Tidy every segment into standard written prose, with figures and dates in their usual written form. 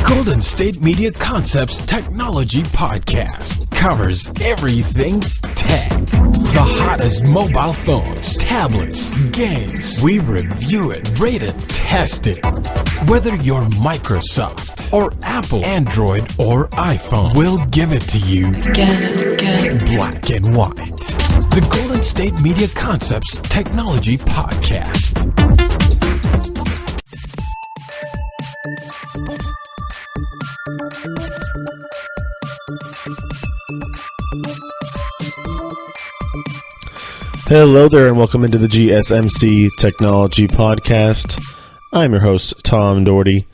Golden State Media Concepts Technology Podcast covers everything tech. The hottest mobile phones, tablets, games. We review it, rate it, test it. Whether you're Microsoft or Apple, Android or iPhone, we'll give it to you black and white. The Golden State Media Concepts Technology Podcast. Hello there and welcome into the GSMC Technology Podcast. I'm your host, Tom Doherty.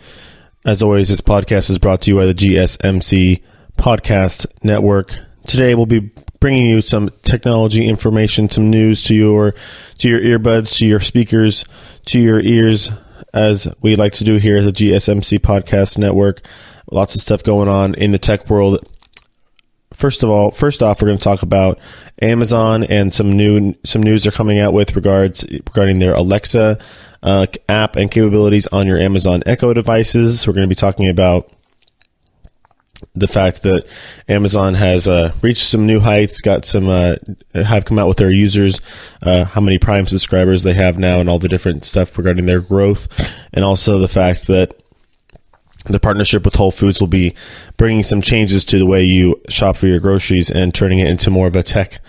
As always, this podcast is brought to you by the GSMC Podcast Network. Today we'll be bringing you some technology information, some news to your earbuds, to your speakers, to your ears, as we like to do here at the GSMC Podcast Network. Lots of stuff going on in the tech world. First off, we're going to talk about Amazon and some news they're coming out with regarding their Alexa app and capabilities on your Amazon Echo devices. We're going to be talking about the fact that Amazon has reached some new heights, have come out with their users, how many Prime subscribers they have now, and all the different stuff regarding their growth, and also the fact that the partnership with Whole Foods will be bringing some changes to the way you shop for your groceries and turning it into more of a tech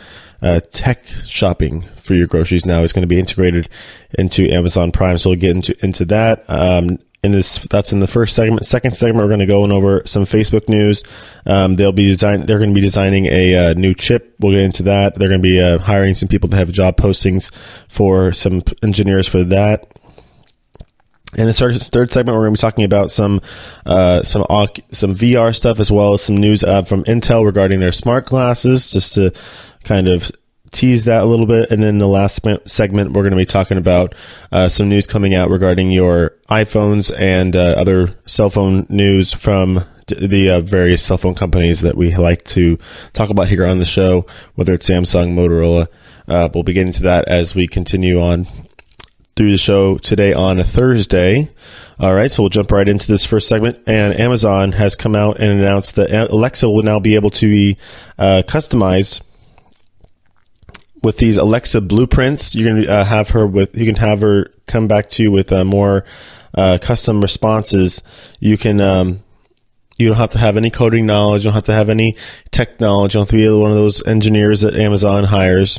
shopping for your groceries. Now is going to be integrated into Amazon Prime, so we'll get into that. That's in the first segment. Second segment, we're going to go over some Facebook news. They're going to be designing a new chip. We'll get into that. They're going to be hiring some people to have job postings for some engineers for that. And the third segment, we're going to be talking about some VR stuff, as well as some news from Intel regarding their smart glasses, just to kind of tease that a little bit. And then the last segment, we're going to be talking about some news coming out regarding your iPhones and other cell phone news from the various cell phone companies that we like to talk about here on the show, whether it's Samsung, Motorola. We'll be getting to that as we continue on through the show today on a Thursday. All right, so we'll jump right into this first segment. And Amazon has come out and announced that Alexa will now be able to be customized with these Alexa blueprints. You're going to you can have her come back to you with more custom responses. You can you don't have to have any coding knowledge. You don't have to have any tech knowledge. You don't have to be one of those engineers that Amazon hires.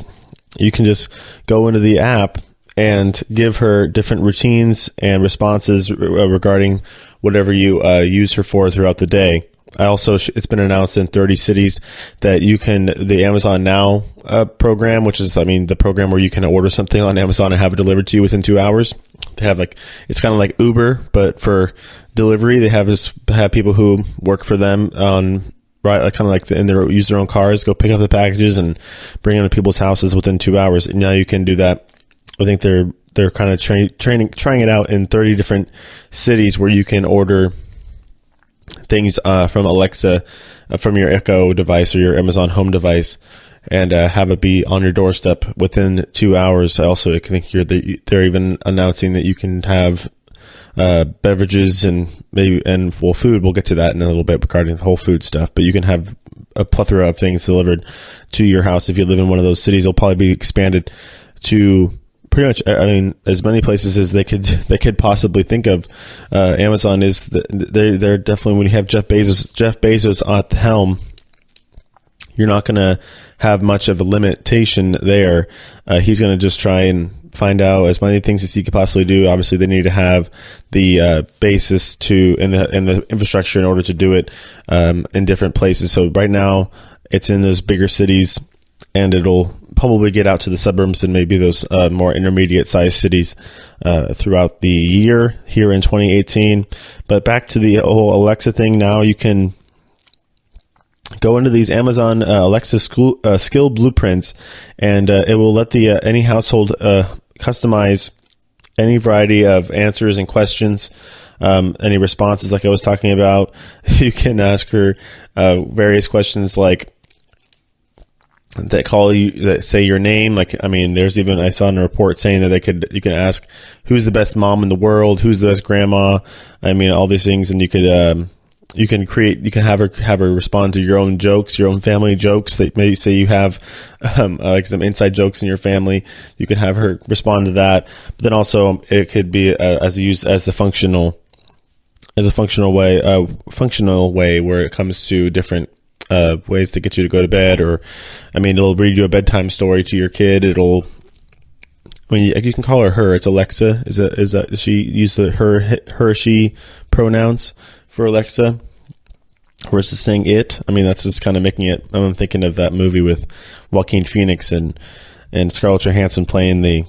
You can just go into the app and give her different routines and responses regarding whatever you use her for throughout the day. It's been announced in 30 cities that the Amazon Now program, which is, the program where you can order something on Amazon and have it delivered to you within 2 hours. They have it's kind of like Uber, but for delivery. They have people who work for them use their own cars, go pick up the packages and bring them to people's houses within 2 hours. And now you can do that. I think they're kind of trying it out in 30 different cities where you can order things from Alexa, from your Echo device or your Amazon Home device, and have it be on your doorstep within 2 hours. Also, I think they're even announcing that you can have beverages and food. We'll get to that in a little bit regarding the Whole Food stuff, but you can have a plethora of things delivered to your house if you live in one of those cities. It'll probably be expanded to pretty much, as many places as they could possibly think of. Amazon they're definitely, when you have Jeff Bezos at the helm, you're not going to have much of a limitation there. He's going to just try and find out as many things as he could possibly do. Obviously, they need to have the basis and the infrastructure in order to do it in different places. So right now, it's in those bigger cities, and it'll probably get out to the suburbs and maybe those more intermediate-sized cities throughout the year here in 2018. But back to the whole Alexa thing, now you can go into these Amazon Alexa skill blueprints, and it will let any household customize any variety of answers and questions, any responses like I was talking about. You can ask her various questions like, that say your name. There's even, I saw in a report saying that you can ask who's the best mom in the world, who's the best grandma. All these things, and you could you can have her respond to your own jokes, your own family jokes. That maybe say you have like some inside jokes in your family, you can have her respond to that. But then also it could be as a functional way where it comes to different ways to get you to go to bed, or it'll read you a bedtime story to your kid. You can call her. It's Alexa. Is she use the her she pronouns for Alexa versus saying it? That's just kind of making it. I'm thinking of that movie with Joaquin Phoenix and Scarlett Johansson playing the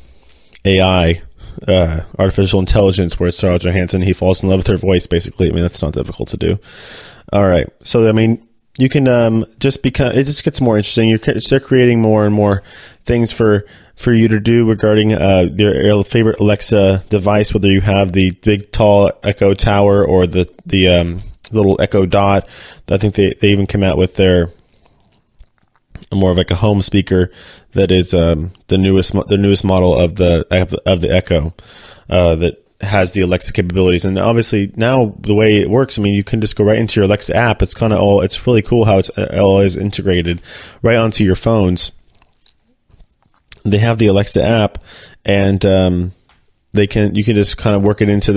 AI, artificial intelligence, where it's Scarlett Johansson. He falls in love with her voice, basically. That's not difficult to do. All right. So, you can it just gets more interesting. They're creating more and more things for you to do regarding your favorite Alexa device, whether you have the big tall Echo Tower or the little Echo Dot. I think they even came out with their more of like a home speaker that is the newest model of the Echo that has the Alexa capabilities. And obviously now the way it works, you can just go right into your Alexa app. It's really cool how it's all is integrated right onto your phones. They have the Alexa app, and you can just kind of work it into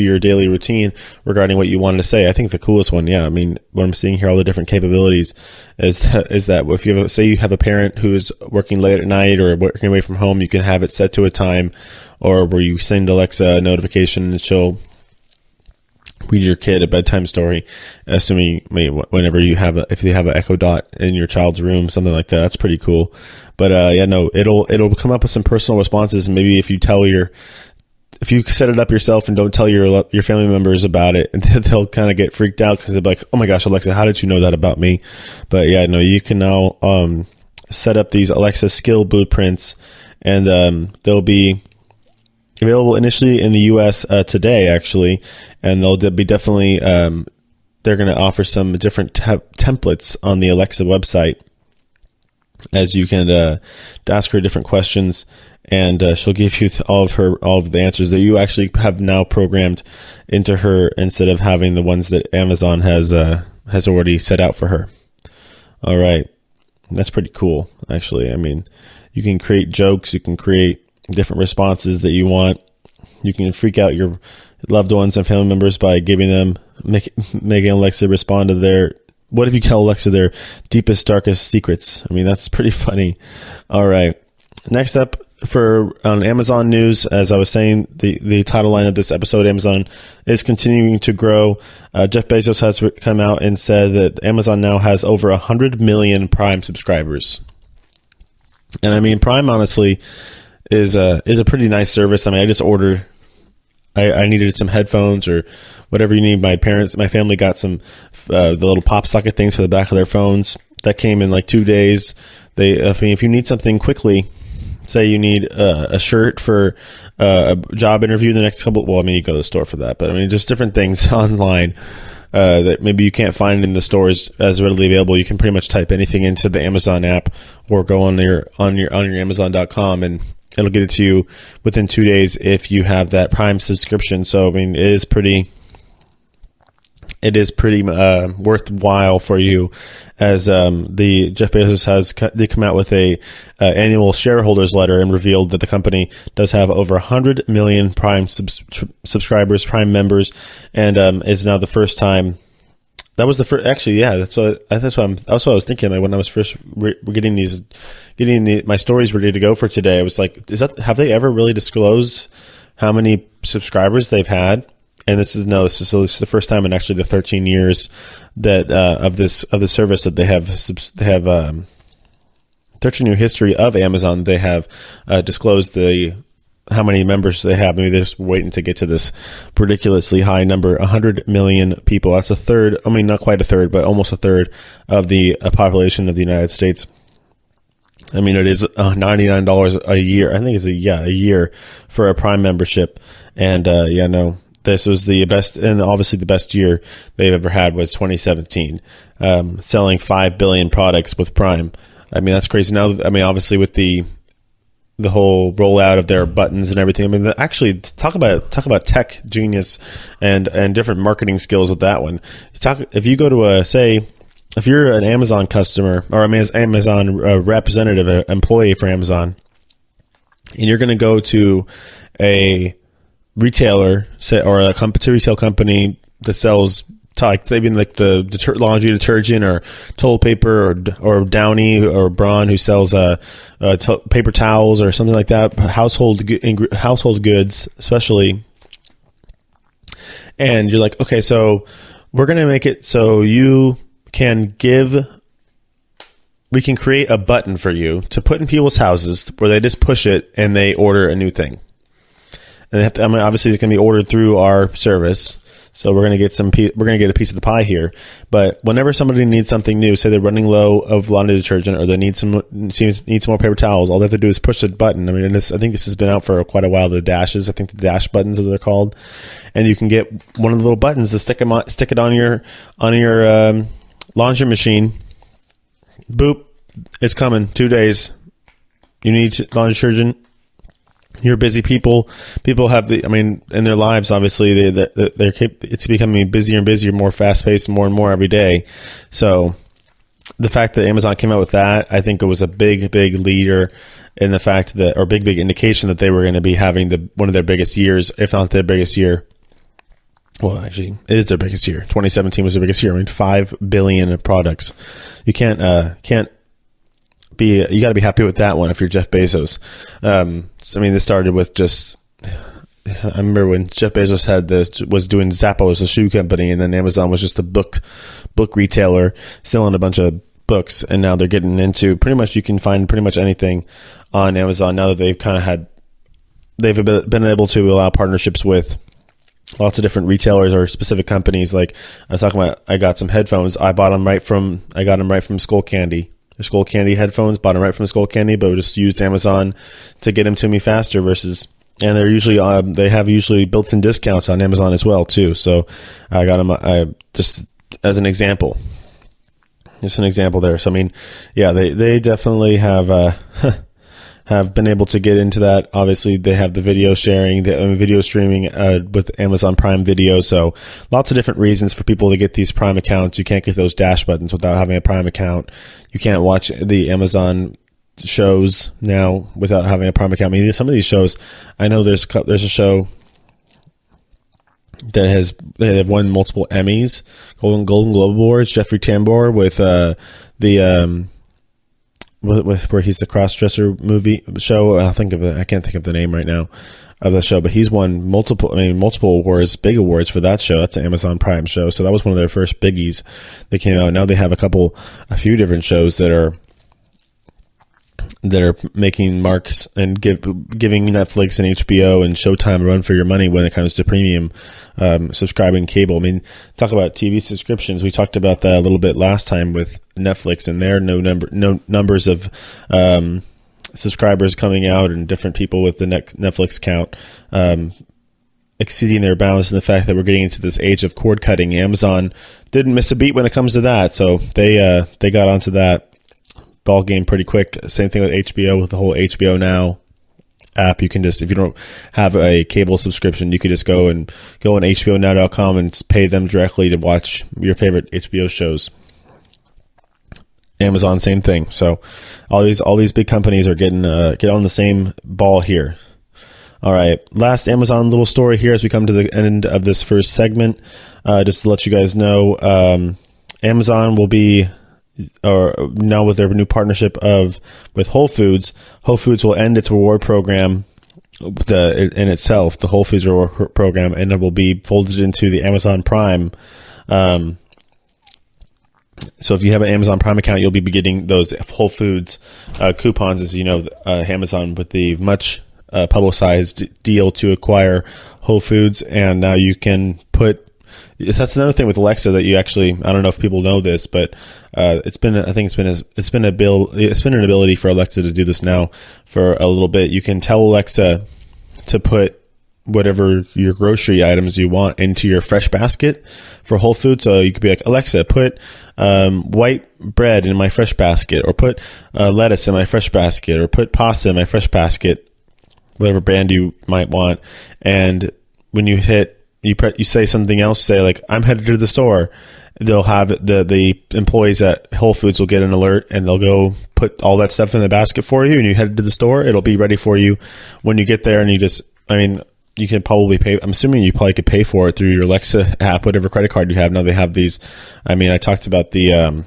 your daily routine regarding what you wanted to say. I think the coolest one, what I'm seeing here, all the different capabilities is that if you have a parent who's working late at night or working away from home, you can have it set to a time, or where you send Alexa a notification and she'll read your kid a bedtime story, assuming whenever if you have an Echo Dot in your child's room, something like that. That's pretty cool. But it'll come up with some personal responses. Maybe if you set it up yourself and don't tell your family members about it, they'll kind of get freaked out because they'll be like, "Oh my gosh, Alexa, how did you know that about me?" But you can now set up these Alexa skill blueprints, and they'll be available initially in the U.S. Today, actually, and they'll be definitely they're going to offer some different templates on the Alexa website, as you can ask her different questions, and she'll give you all of the answers that you actually have now programmed into her, instead of having the ones that Amazon has already set out for her. All right, that's pretty cool, actually. You can create jokes, you can create different responses that you want. You can freak out your loved ones and family members by making Alexa respond to what if you tell Alexa their deepest, darkest secrets? That's pretty funny. All right. Next up on Amazon news, as I was saying, the title line of this episode, Amazon is continuing to grow. Jeff Bezos has come out and said that Amazon now has over 100 million Prime subscribers. And Prime, honestly, is a pretty nice service. I just ordered, I needed some headphones or whatever you need. My family got some the little pop socket things for the back of their phones that came in like 2 days. If you need something quickly, say you need a shirt for a job interview in the next couple. Well, you go to the store for that, but just different things online that maybe you can't find in the stores as readily available. You can pretty much type anything into the Amazon app, or go on your Amazon.com, and it'll get it to you within 2 days if you have that Prime subscription. So it is pretty worthwhile for you, as the Jeff Bezos they come out with a annual shareholders letter and revealed that the company does have over 100 million Prime subscribers, Prime members, and it's now the first time. That was the first. Actually, yeah. That's what I was thinking. When I was first getting my stories ready to go for today, I was like, have they ever really disclosed how many subscribers they've had? And this is the first time in actually the 13 years that of the service that they have 13-year history of Amazon. They have disclosed how many members they have. Maybe they're just waiting to get to this ridiculously high number, 100 million people. That's a third. Not quite a third, but almost a third of the population of the United States. It is $99 a year. I think it's a year for a Prime membership. And this was the best, and obviously the best year they've ever had was 2017, selling 5 billion products with Prime. That's crazy. Now, obviously with the the whole rollout of their buttons and everything. I mean, actually, talk about tech genius and different marketing skills with that one. If you go to if you're an Amazon customer or Amazon representative, employee for Amazon, and you're going to go to a retailer, or a retail company that sells even like the laundry detergent or toilet paper or Downy or Braun, who sells paper towels or something like that, household goods especially. And you're like, okay, so we're going to make it so we can create a button for you to put in people's houses where they just push it and they order a new thing. And they have to, obviously it's going to be ordered through our service. So we're going to get a piece of the pie here. But whenever somebody needs something new, say they're running low of laundry detergent, or they need some more paper towels, all they have to do is push the button. I mean, I think this has been out for quite a while. The dashes, I think the dash buttons are what they're called, and you can get one of the little buttons to stick it on your laundry machine. Boop, it's coming. 2 days. You need laundry detergent. You're busy people. People have in their lives, obviously, it's becoming busier and busier, more fast paced, more and more every day. So the fact that Amazon came out with that, I think it was a big leader in the fact that, or big indication that they were going to be having one of their biggest years, if not their biggest year. Well, actually, it is their biggest year. 2017 was their biggest year. I mean, 5 billion products. You can't you got to be happy with that one if you're Jeff Bezos. So, I mean, this started with I remember when Jeff Bezos was doing Zappos, a shoe company, and then Amazon was just a book retailer selling a bunch of books, and now they're getting into pretty much, you can find pretty much anything on Amazon now that they've been able to allow partnerships with lots of different retailers or specific companies. Like I was talking about, I got some headphones. I got them right from Skull Candy. The Skull Candy headphones, bought them right from Skull Candy, but just used Amazon to get them to me faster and they're usually, they have usually built-in discounts on Amazon as well too. So I got them, just as an example. Just an example there. So, I mean, yeah, they definitely have been able to get into that. Obviously, they have the video sharing, the video streaming with Amazon Prime Video. So lots of different reasons for people to get these Prime accounts. You can't get those dash buttons without having a Prime account. You can't watch the Amazon shows now without having a Prime account. I mean, some of these shows, I know there's a show that they have won multiple Emmys, Golden Globe Awards. Jeffrey Tambor with where he's the cross-dresser show. I can't think of the name right now of the show, but he's won multiple awards, big awards for that show. That's an Amazon Prime show. So that was one of their first biggies that came out. Now they have a few different shows that are making marks and giving Netflix and HBO and Showtime a run for your money when it comes to premium subscribing cable. I mean, talk about TV subscriptions. We talked about that a little bit last time with Netflix and their no numbers of subscribers coming out, and different people with the Netflix count exceeding their bounds, and the fact that we're getting into this age of cord cutting. Amazon didn't miss a beat when it comes to that, so they got onto that ball game pretty quick. Same thing with HBO, with the whole HBO Now app. You can just, if you don't have a cable subscription, you could just go on HBONow.com and pay them directly to watch your favorite HBO shows. Amazon, same thing. So all these big companies are get on the same ball here. All right, last Amazon little story here as we come to the end of this first segment. Just to let you guys know, Amazon will be, or now with their new partnership with Whole Foods will end its reward program in itself, the Whole Foods reward program, and it will be folded into the Amazon Prime. So if you have an Amazon Prime account, you'll be getting those Whole Foods coupons, as you know, Amazon with the much publicized deal to acquire Whole Foods, and now you can put. That's another thing with Alexa that you actually, I don't know if people know this, but it's been an ability for Alexa to do this now for a little bit. You can tell Alexa to put whatever your grocery items you want into your fresh basket for Whole Foods. So you could be like, Alexa, put white bread in my fresh basket, or put lettuce in my fresh basket, or put pasta in my fresh basket, whatever brand you might want. And when you hit, you say something else, say like, I'm headed to the store. They'll have the employees at Whole Foods will get an alert, and they'll go put all that stuff in the basket for you, and you head to the store. It'll be ready for you when you get there. And you can probably pay. I'm assuming you probably could pay for it through your Alexa app, whatever credit card you have. Now they have these. I talked about the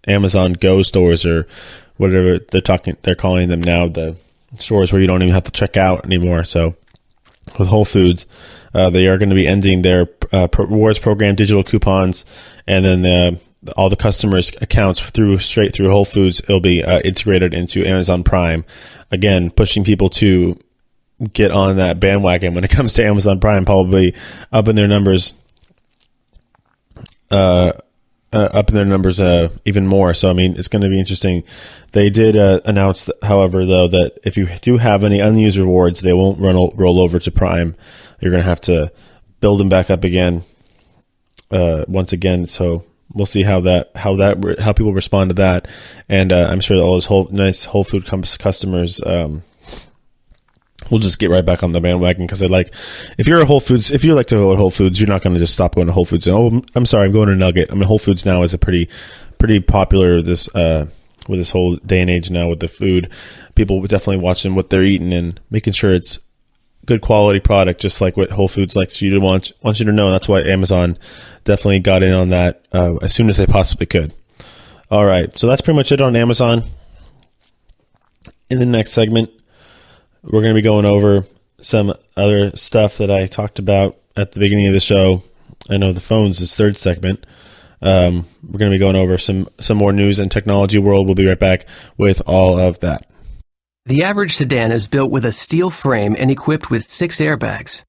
Amazon Go stores, or whatever they're calling them now, the stores where you don't even have to check out anymore. So with Whole Foods, they are going to be ending their rewards program, digital coupons, and then all the customers' accounts straight through Whole Foods. It'll be integrated into Amazon Prime. Again, pushing people to get on that bandwagon when it comes to Amazon Prime, probably up in their numbers, even more. So, it's going to be interesting. They did announce, however, though, that if you do have any unused rewards, they won't roll over to Prime. You're going to have to build them back up again, once again. So we'll see how people respond to that. And I'm sure all those nice Whole Food customers we'll just get right back on the bandwagon, because if you're a Whole Foods, if you like to go to Whole Foods, you're not going to just stop going to Whole Foods and, I'm sorry, I'm going to Nugget. Whole Foods now is a pretty popular with this whole day and age now with the food. People definitely watching what they're eating and making sure it's good quality product, just like what Whole Foods wants you to know. That's why Amazon definitely got in on that as soon as they possibly could. All right, so that's pretty much it on Amazon. In the next segment, we're going to be going over some other stuff that I talked about at the beginning of the show. I know the phones is third segment. We're going to be going over some more news and technology world. We'll be right back with all of that. The average sedan is built with a steel frame and equipped with 6 airbags.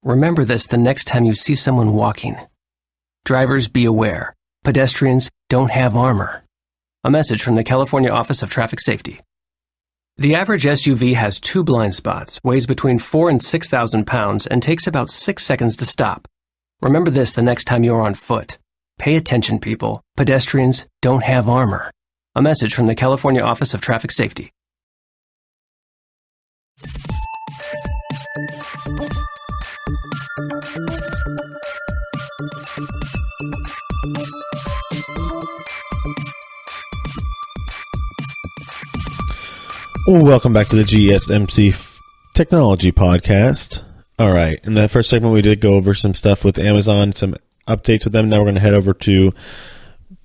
Remember this the next time you see someone walking. Drivers, be aware. Pedestrians don't have armor. A message from the California Office of Traffic Safety. The average SUV has 2 blind spots, weighs between 4,000 and 6,000 pounds, and takes about 6 seconds to stop. Remember this the next time you're on foot. Pay attention, people. Pedestrians don't have armor. A message from the California Office of Traffic Safety. Welcome back to the GSMC Technology Podcast. All right, in that first segment, we did go over some stuff with Amazon, some updates with them. Now we're going to head over to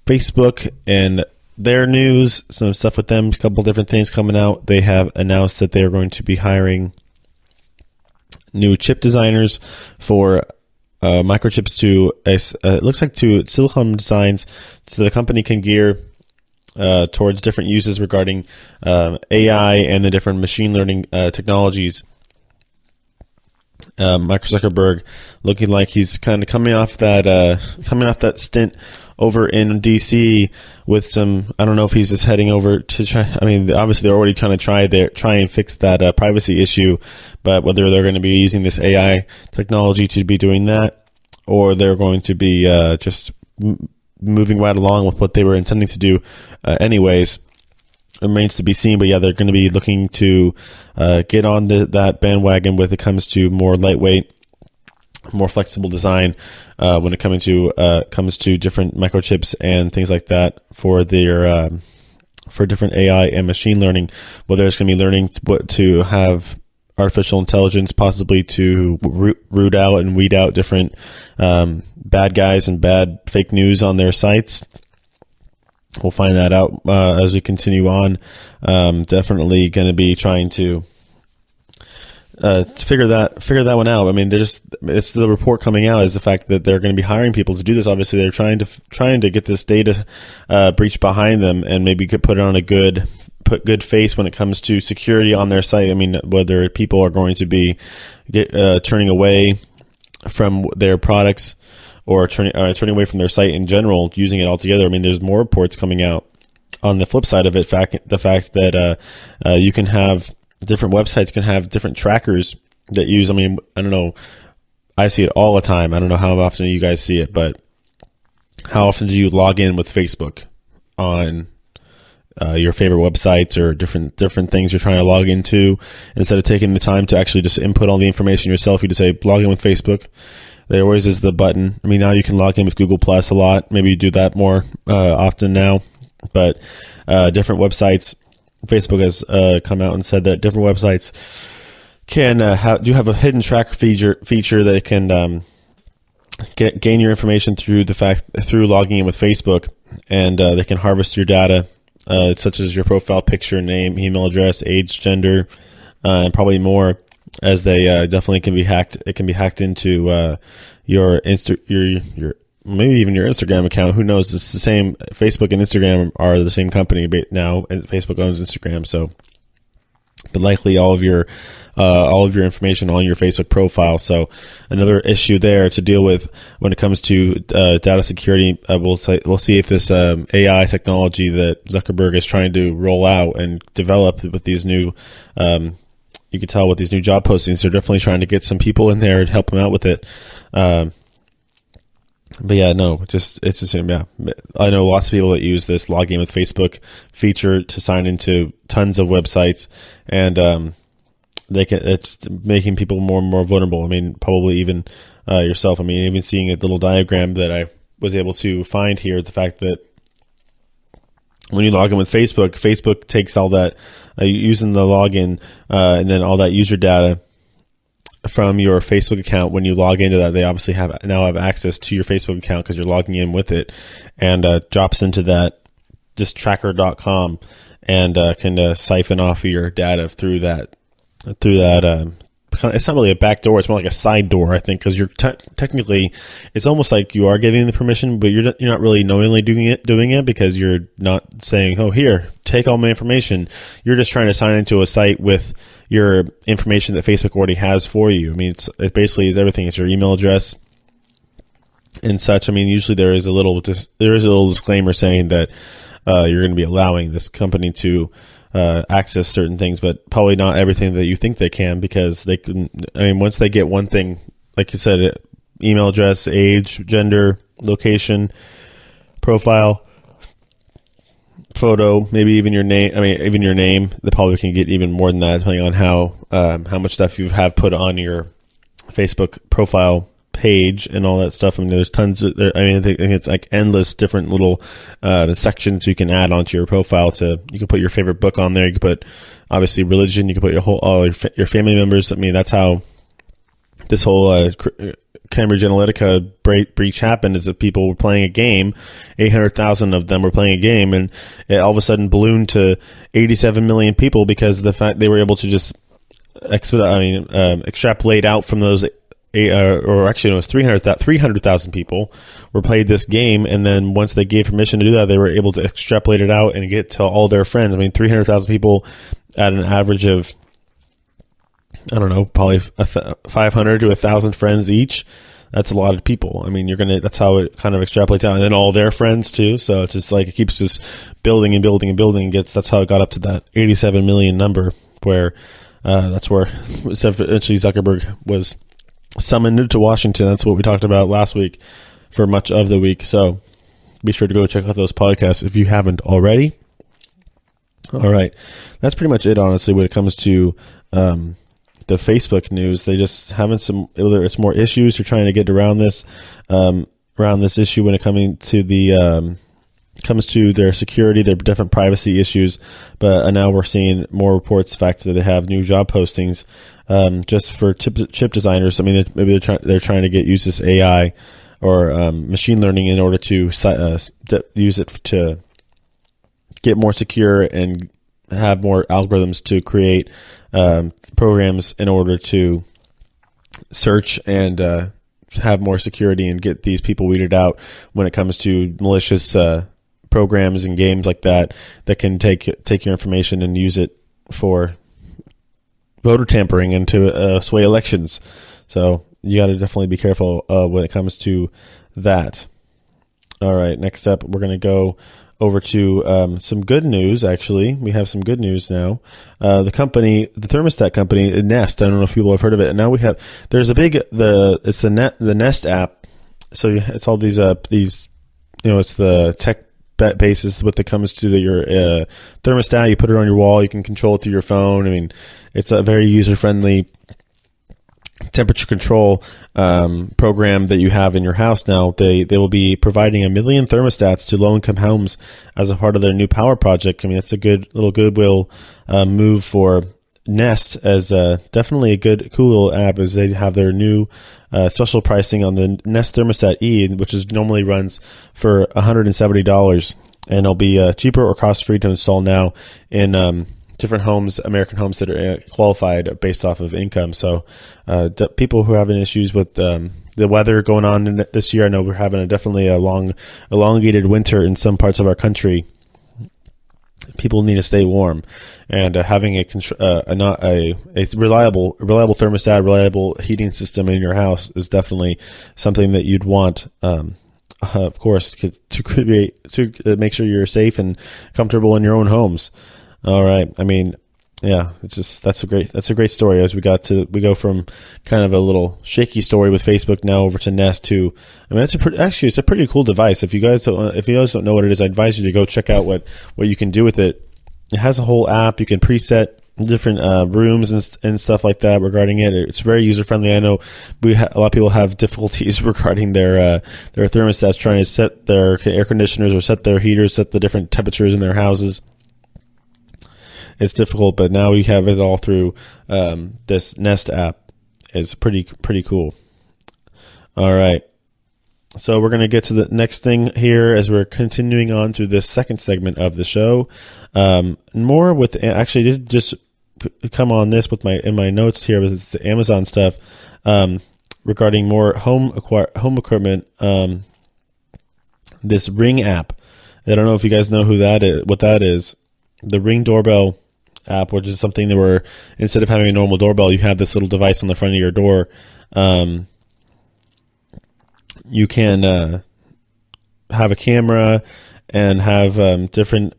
Facebook and their news, some stuff with them, a couple different things coming out. They have announced that they are going to be hiring new chip designers for microchips to, it looks like to silicon designs, so the company can gear towards different uses regarding AI and the different machine learning technologies. Mark Zuckerberg looking like he's kind of coming off that stint over in DC with some. I don't know if he's just heading over to try. Obviously they're already kind of try and fix that privacy issue, but whether they're going to be using this AI technology to be doing that, or they're going to be just moving right along with what they were intending to do anyways, remains to be seen. But yeah, they're going to be looking to get on that bandwagon when it comes to more lightweight, more flexible design when it comes to different microchips and things like that for their for different AI and machine learning. Whether it's going to be learning to have artificial intelligence, possibly to root out and weed out different bad guys and bad fake news on their sites. We'll find that out as we continue on. Definitely going to be trying to figure that one out. It's the report coming out is the fact that they're going to be hiring people to do this. Obviously, they're trying to get this data breach behind them and maybe could put good face when it comes to security on their site. Whether people are going to be turning away from their products or turning away from their site in general, using it altogether. There's more reports coming out on the flip side of it. The fact that you can have different websites can have different trackers that use, I mean, I don't know, I see it all the time. I don't know how often you guys see it, but how often do you log in with Facebook on your favorite websites or different things you're trying to log into? Instead of taking the time to actually just input all the information yourself, you just say log in with Facebook. There always is the button. I mean, now you can log in with Google Plus a lot. Maybe you do that more often now, but different websites, Facebook has come out and said that different websites can have a hidden tracker feature that can gain your information through logging in with Facebook, and they can harvest your data, such as your profile picture, name, email address, age, gender, and probably more, as they definitely can be hacked. It can be hacked into your maybe even your Instagram account. Who knows? It's the same. Facebook and Instagram are the same company now, and Facebook owns Instagram. So, but likely all of your information on your Facebook profile. So, another issue there to deal with when it comes to data security. We'll see if this AI technology that Zuckerberg is trying to roll out and develop with these new. You can tell with these new job postings, they're definitely trying to get some people in there to help them out with it. But yeah, no, it's just, yeah. I know lots of people that use this login with Facebook feature to sign into tons of websites, and it's making people more and more vulnerable. I mean, probably even yourself. I mean, even seeing a little diagram that I was able to find here, the fact that when you log in with Facebook, Facebook takes all that using the login and then all that user data from your Facebook account. When you log into that, they obviously now have access to your Facebook account because you're logging in with it, and drops into this tracker.com and can siphon off your data through that. It's not really a back door; it's more like a side door, I think, because you're technically, it's almost like you are giving the permission, but you're not really knowingly doing it because you're not saying, "Oh, here, take all my information." You're just trying to sign into a site with your information that Facebook already has for you. I mean, it basically is everything. It's your email address and such. I mean, usually there is a little disclaimer saying that you're going to be allowing this company to access certain things, but probably not everything that you think they can, because they can. I mean, once they get one thing, like you said, email address, age, gender, location, profile, photo, maybe even your name. I mean, even your name, they probably can get even more than that, depending on how much stuff you have put on your Facebook profile page and all that stuff. I mean, there's tons of, I think it's like endless different little sections you can add onto your profile. You can put your favorite book on there. You can put obviously religion. You can put all your family members. I mean, that's how this whole Cambridge Analytica breach happened, is that people were playing a game. 800,000 of them were playing a game, and it all of a sudden ballooned to 87 million people because of the fact they were able to just extrapolate out from those. Or actually, it was 300,000 people were played this game, and then once they gave permission to do that, they were able to extrapolate it out and get to all their friends. I mean, 300,000 people at an average of, I don't know, probably 500 to 1,000 friends each. That's a lot of people. I mean, that's how it kind of extrapolates out, and then all their friends too. So it's just like it keeps just building and building and building. That's how it got up to that 87 million number, where that's where eventually Zuckerberg was summoned to Washington. That's what we talked about last week for much of the week. So be sure to go check out those podcasts if you haven't already. All right. That's pretty much it, honestly, when it comes to the Facebook news. They just having whether it's more issues or trying to get around this issue when it comes to their security, their different privacy issues. But now we're seeing more reports, the fact that they have new job postings just for chip designers. I mean, maybe they're trying to use this AI or machine learning in order to use it to get more secure and have more algorithms to create programs in order to search and have more security and get these people weeded out when it comes to malicious programs and games like that can take your information and use it for voter tampering and to sway elections. So you got to definitely be careful when it comes to that. All right, next up, we're going to go over to some good news. Actually, we have some good news now. The thermostat company, Nest. I don't know if people have heard of it. And now there's a big it's the Nest app. So it's all these it's the tech basis what that comes to your thermostat. You put it on your wall. You can control it through your phone. I mean, it's a very user friendly temperature control program that you have in your house now. They will be providing 1 million thermostats to low-income homes as a part of their new power project. I mean, it's a good little goodwill move for Nest, as definitely a cool little app, as they have their new special pricing on the Nest Thermostat E, which normally runs for $170, and it'll be cheaper or cost-free to install now in different homes, American homes that are qualified based off of income. So people who are having issues with the weather going on this year, I know we're having definitely a elongated winter in some parts of our country. People need to stay warm, and having a reliable thermostat, reliable heating system in your house is definitely something that you'd want. Of course, to make sure you're safe and comfortable in your own homes. All right. I mean, yeah, that's a great story. As we go from kind of a little shaky story with Facebook now over to Nest to, I mean, it's a pretty cool device. If you guys don't know what it is, I advise you to go check out what you can do with it. It has a whole app. You can preset different rooms and stuff like that regarding it. It's very user friendly. I know a lot of people have difficulties regarding their thermostats, trying to set their air conditioners or set their heaters, set the different temperatures in their houses. It's difficult, but now we have it all through this Nest app. It's pretty cool. All right. So we're going to get to the next thing here as we're continuing on through this second segment of the show. More with, actually did just come on this in my notes here with the Amazon stuff regarding more home equipment. This Ring app. I don't know if you guys know what that is. The Ring doorbell app, which is something that where instead of having a normal doorbell, you have this little device on the front of your door. You can have a camera and have different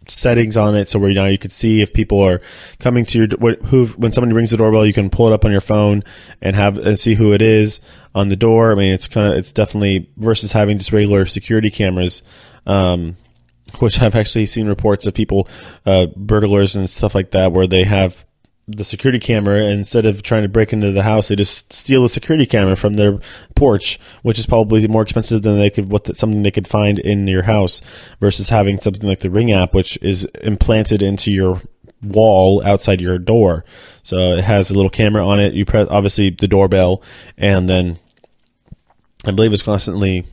settings on it, so where now you could see if people are coming to when somebody rings the doorbell, you can pull it up on your phone and see who it is on the door. I mean, it's definitely versus having just regular security cameras. Which I've actually seen reports of people, burglars and stuff like that, where they have the security camera, and instead of trying to break into the house, they just steal the security camera from their porch, which is probably more expensive than something they could find in your house, versus having something like the Ring app, which is implanted into your wall outside your door. So it has a little camera on it. You press, obviously, the doorbell, and then I believe it's constantly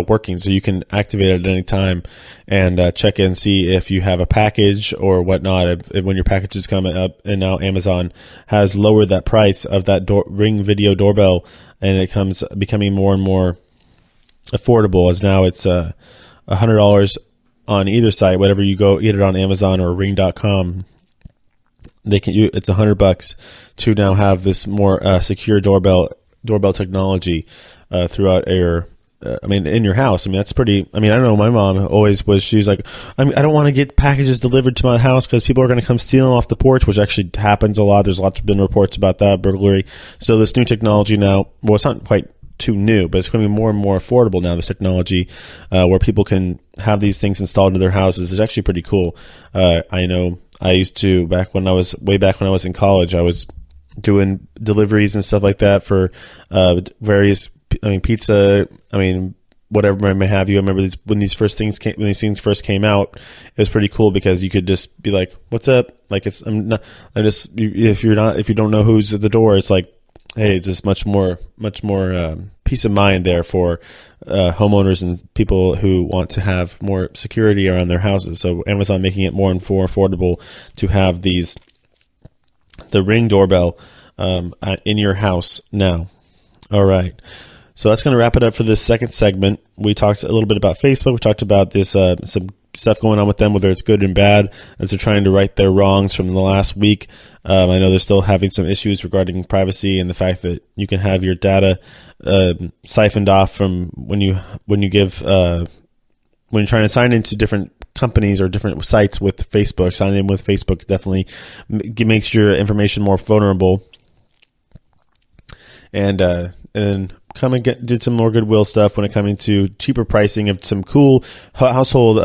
working, so you can activate it at any time and check in, see if you have a package or whatnot. When your package is coming up, and now Amazon has lowered that price of that Ring video doorbell, and it comes becoming more and more affordable, as now it's $100 on either site. Whatever you go get it on Amazon or Ring.com, it's $100 to now have this more secure doorbell technology throughout in your house. I mean, that's pretty. I mean, I don't know. My mom always was. She was like, I don't want to get packages delivered to my house because people are going to come steal them off the porch, which actually happens a lot. There's been reports about that, burglary. So this new technology now, well, it's not quite too new, but it's going to be more and more affordable now. This technology, where people can have these things installed into their houses, is actually pretty cool. I know I used to way back when I was in college, I was doing deliveries and stuff like that for various. I mean, pizza. I mean, whatever may have you. I remember when these things first came out, it was pretty cool because you could just be like, "What's up?" Like if you don't know who's at the door, it's like, hey, it's just much more peace of mind there for homeowners and people who want to have more security around their houses. So Amazon making it more and more affordable to have the Ring doorbell in your house now. All right. So that's going to wrap it up for this second segment. We talked a little bit about Facebook. We talked about this some stuff going on with them, whether it's good and bad, as they're trying to right their wrongs from the last week. I know they're still having some issues regarding privacy and the fact that you can have your data siphoned off from when you're trying to sign into different companies or different sites with Facebook. Signing in with Facebook definitely makes your information more vulnerable. And did some more Goodwill stuff when it coming to cheaper pricing of some cool household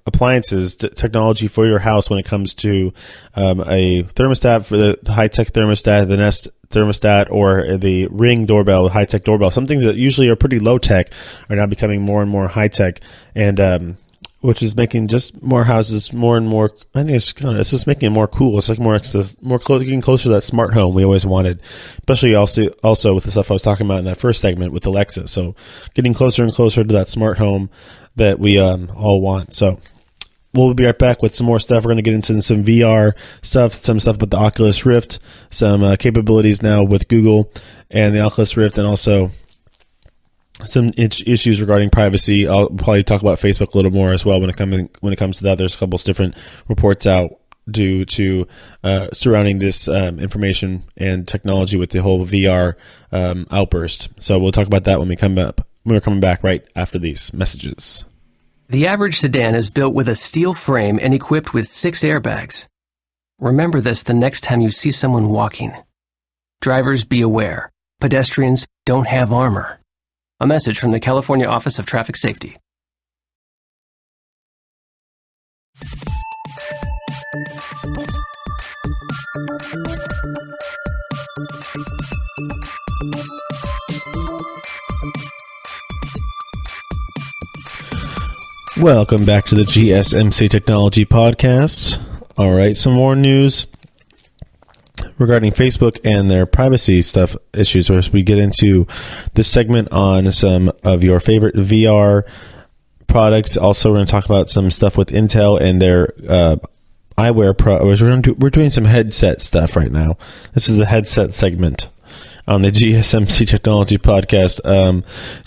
appliances, technology for your house when it comes to a thermostat for the high-tech thermostat, the Nest thermostat, or the Ring doorbell, the high-tech doorbell. Something that usually are pretty low-tech are now becoming more and more high-tech, and which is making just more houses more and more. I think it's just making it more cool. It's like getting closer to that smart home we always wanted, especially also with the stuff I was talking about in that first segment with Alexa. So getting closer and closer to that smart home that we all want. So we'll be right back with some more stuff. We're going to get into some VR stuff, some stuff with the Oculus Rift, some capabilities now with Google and the Oculus Rift, and also some issues regarding privacy. I'll probably talk about Facebook a little more as well when it comes to that. There's a couple of different reports out due to surrounding this information and technology with the whole VR outburst. So we'll talk about that when we come up. We're coming back right after these messages. The average sedan is built with a steel frame and equipped with 6 airbags. Remember this the next time you see someone walking. Drivers, be aware. Pedestrians don't have armor. A message from the California Office of Traffic Safety. Welcome back to the GSMC Technology Podcast. All right, some more news regarding Facebook and their privacy stuff issues, as we get into this segment on some of your favorite VR products. Also, we're going to talk about some stuff with Intel and their eyewear. We're doing some headset stuff right now. This is the headset segment on the GSMC Technology Podcast.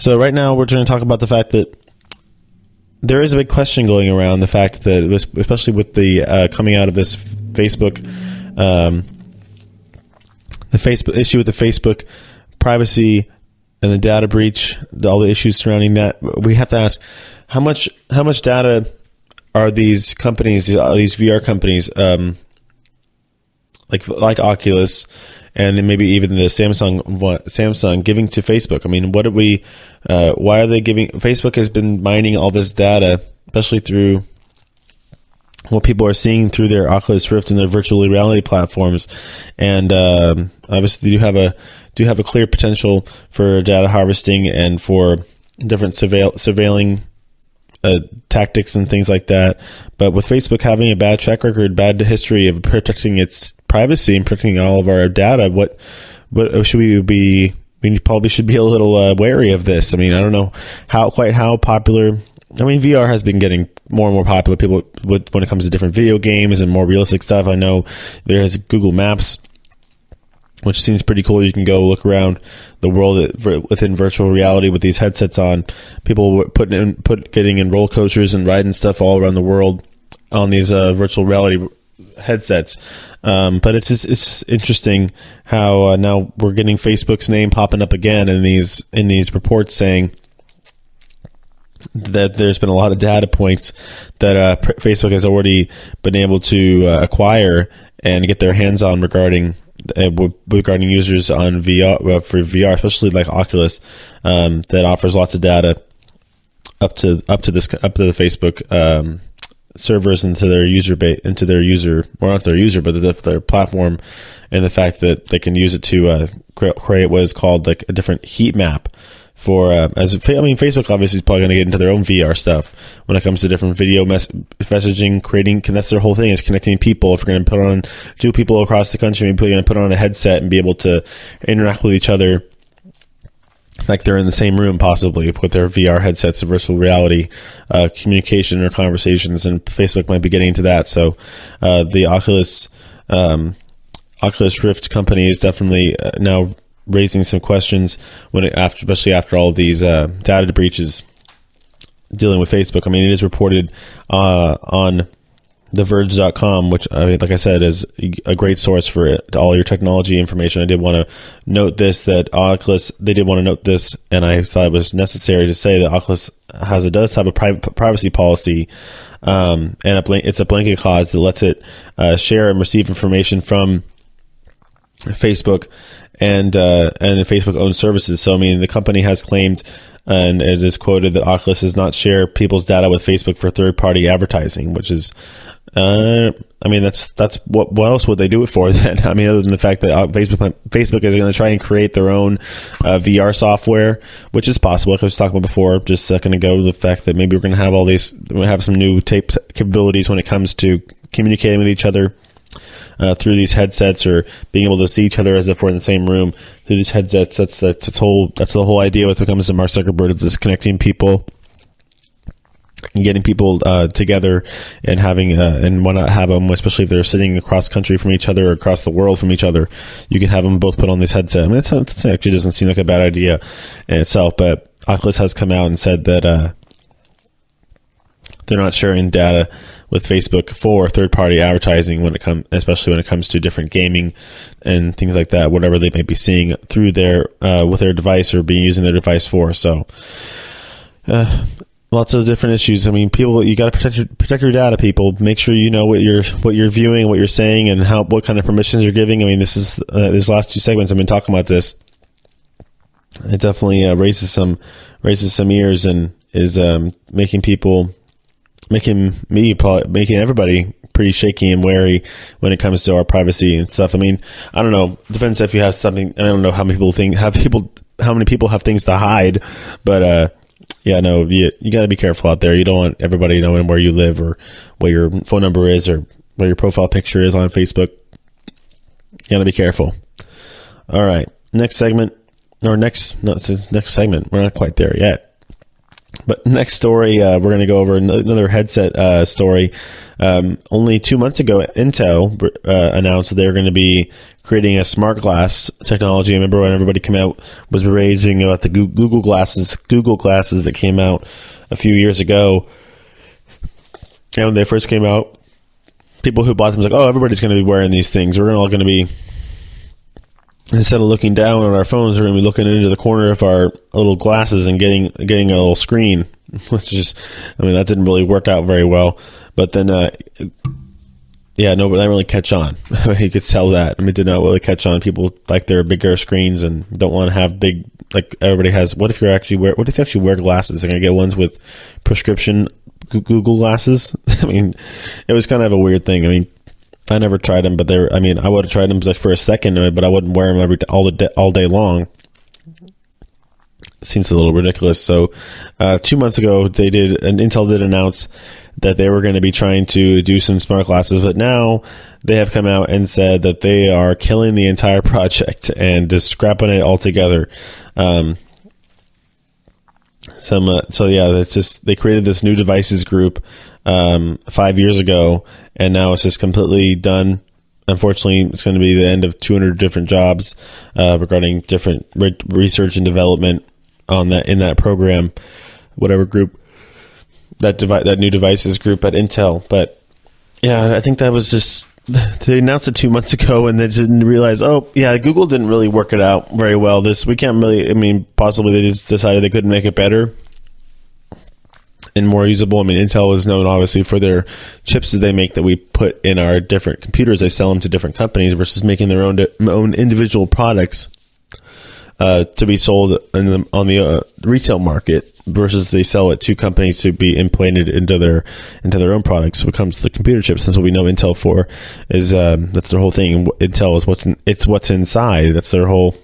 So right now, we're going to talk about the fact that there is a big question going around the fact that, especially with the coming out of this Facebook. The Facebook issue with the Facebook privacy and the data breach, all the issues surrounding that, we have to ask how much data are these companies, these VR companies, like Oculus, and then maybe even the Samsung giving to Facebook? I mean, why are they giving? Facebook has been mining all this data, especially through what people are seeing through their Oculus Rift and their virtual reality platforms, and obviously do have a clear potential for data harvesting and for different surveilling tactics and things like that. But with Facebook having a bad track record, bad history of protecting its privacy and protecting all of our data, what should we be? We probably should be a little wary of this. I mean, I don't know how popular. I mean, VR has been getting more and more popular. People, when it comes to different video games and more realistic stuff. I know there's Google Maps, which seems pretty cool. You can go look around the world within virtual reality with these headsets on. People getting in roller coasters and riding stuff all around the world on these virtual reality headsets. But it's interesting how now we're getting Facebook's name popping up again in these reports saying that there's been a lot of data points that Facebook has already been able to acquire and get their hands on regarding users on VR, for VR, especially like Oculus, that offers lots of data up to the Facebook servers into their user base, into their user, or not their user, but their platform, and the fact that they can use it to create what is called like a different heat map. Facebook obviously is probably going to get into their own VR stuff when it comes to different video messaging, creating. That's their whole thing, is connecting people. If you're going to put on two people across the country, maybe you're going to put on a headset and be able to interact with each other like they're in the same room, possibly with their VR headsets, virtual reality communication or conversations. And Facebook might be getting into that. So the Oculus Rift company is definitely now raising some questions especially after all these data breaches dealing with Facebook. I mean, it is reported on TheVerge.com, which, I mean, like I said, is a great source for all your technology information. I did want to note this, that Oculus, they did want to note this, and I thought it was necessary to say that Oculus does have a privacy policy, and it's a blanket clause that lets it share and receive information from Facebook and Facebook-owned services. So, I mean, the company has claimed, and it is quoted, that Oculus does not share people's data with Facebook for third-party advertising, which is, I mean, that's what else would they do it for then? I mean, other than the fact that Facebook is going to try and create their own VR software, which is possible. Like I was talking about before, just a second ago, the fact that maybe we're going to have some new tape capabilities when it comes to communicating with each other through these headsets, or being able to see each other as if we're in the same room through these headsets. That's the whole idea with what comes to Mark Zuckerberg, is just connecting people and getting people together, and having and why not have them, especially if they're sitting across country from each other or across the world from each other, you can have them both put on this headset. I mean, it actually doesn't seem like a bad idea in itself, but Oculus has come out and said that they're not sharing data with Facebook for third-party advertising especially when it comes to different gaming and things like that, whatever they may be seeing through their with their device or using their device for. So, lots of different issues. I mean, people, you got to protect your data. People, make sure you know what you're viewing, what you're saying, and what kind of permissions you're giving. I mean, this is these last two segments I've been talking about this. It definitely raises some ears, and is making everybody pretty shaky and wary when it comes to our privacy and stuff. I mean, I don't know. Depends if you have something. I don't know how many people have things to hide, but yeah, no, you got to be careful out there. You don't want everybody knowing where you live, or what your phone number is, or what your profile picture is on Facebook. You got to be careful. All right, next segment. We're not quite there yet. But next story, we're going to go over another headset story. Only 2 months ago, Intel announced that they were going to be creating a smart glass technology. I remember when everybody came out, was raging about the Google glasses that came out a few years ago. And when they first came out, people who bought them was like, oh, everybody's going to be wearing these things. We're all going to be, instead of looking down on our phones, we're going to be looking into the corner of our little glasses and getting a little screen, which is, I mean, that didn't really work out very well. But then, but that didn't really catch on. You could tell that. I mean, it did not really catch on. People like their bigger screens and don't want to have big, like everybody has. What if you actually wear glasses? They're going to get ones with prescription Google glasses. I mean, it was kind of a weird thing. I mean, I never tried them, but I would have tried them like for a second, but I wouldn't wear them all day long. It seems a little ridiculous. So, 2 months ago, Intel did announce that they were going to be trying to do some smart glasses, but now they have come out and said that they are killing the entire project and just scrapping it altogether. That's just, they created this new devices group 5 years ago, and now it's just completely done. Unfortunately, it's going to be the end of 200 different jobs regarding different research and development in that program, whatever group, that new devices group at Intel. But yeah, I think that was just, they announced it 2 months ago, and they didn't realize, oh yeah, Google didn't really work it out very well. We can't really, I mean, possibly they just decided they couldn't make it better and more usable. I mean, Intel is known obviously for their chips that they make that we put in our different computers. They sell them to different companies versus making their own individual products to be sold on the retail market, versus they sell it to companies to be implanted into their own products. When it comes to the computer chips, that's what we know Intel for. Is that's their whole thing. Intel is what's inside. That's their whole